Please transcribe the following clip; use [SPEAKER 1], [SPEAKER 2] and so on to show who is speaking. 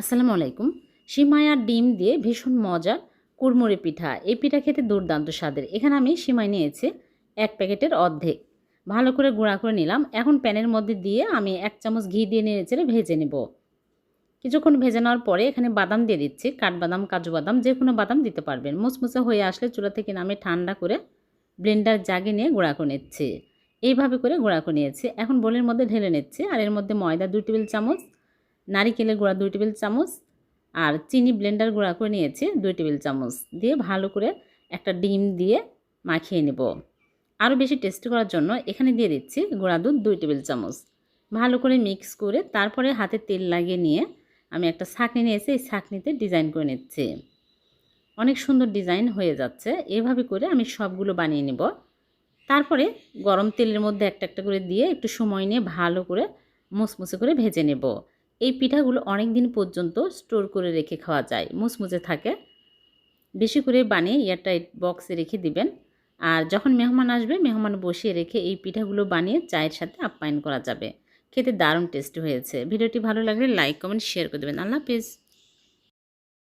[SPEAKER 1] আসসালামু আলাইকুম। সিমাই আর ডিম দিয়ে ভীষণ মজার কুড়মুড়ে পিঠা। এই পিঠা খেতে দুর্দান্ত স্বাদের। এখানে আমি সিমাই নিয়েছি ১ প্যাকেটের অর্ধেক। ভালো করে গুঁড়া করে নিলাম। এখন প্যানের মধ্যে দিয়ে আমি ১ চামচ ঘি দিয়ে নেড়েচেড়ে ভেজে নেব। কিছুক্ষণ ভেজে নেওয়ার পরে এখানে বাদাম দিয়ে দিচ্ছি। কাঠবাদাম, কাজু বাদাম যেকোনো বাদাম দিতে পারবেন। মুচমুচে হয়ে আসলে চুলা থেকে নামিয়ে ঠান্ডা করে ব্লেন্ডার জাগে নিয়ে গুঁড়া করে নিচ্ছি। এইভাবে করে গুঁড়া করে নিয়েছি। এখন বোলের মধ্যে ঢেলে নিচ্ছি। আর এর মধ্যে ময়দা ২ টেবিল চামচ, নারিকেলের গুঁড়া ২ টেবিল চামচ আর চিনি ব্লেন্ডার গুঁড়া করে নিয়েছি ২ টেবিল চামচ দিয়ে ভালো করে একটা ডিম দিয়ে মাখিয়ে নেব। আরও বেশি টেস্টি করার জন্য এখানে দিয়ে দিচ্ছি গুঁড়া দুধ ২ টেবিল চামচ। ভালো করে মিক্স করে তারপরে হাতে তেল লাগিয়ে নিয়ে আমি একটা ছাঁকনি নিয়েছি। এই ছাঁকনিতে ডিজাইন করে নিচ্ছি। অনেক সুন্দর ডিজাইন হয়ে যাচ্ছে। এভাবে করে আমি সবগুলো বানিয়ে নেব। তারপরে গরম তেলের মধ্যে একটা একটা করে দিয়ে একটু সময় নিয়ে ভালো করে মুচমুচে করে ভেজে নেব। এই পিঠাগুলো অনেক দিন পর্যন্ত স্টোর করে রেখে খাওয়া যায়, মুচমুচে থাকে। বেশি করে বানিয়ে এয়ারটাইট বক্সে রেখে দিবেন। আর যখন মেহমান আসবে মেহমান বসিয়ে রেখে এই পিঠাগুলো বানিয়ে চায়ের সাথে আপ্যায়ন করা যাবে। খেতে দারুণ টেস্টি হয়েছে। ভিডিওটি ভালো লাগলে লাইক, কমেন্ট, শেয়ার করে দেবেন। আল্লাহ হাফেজ।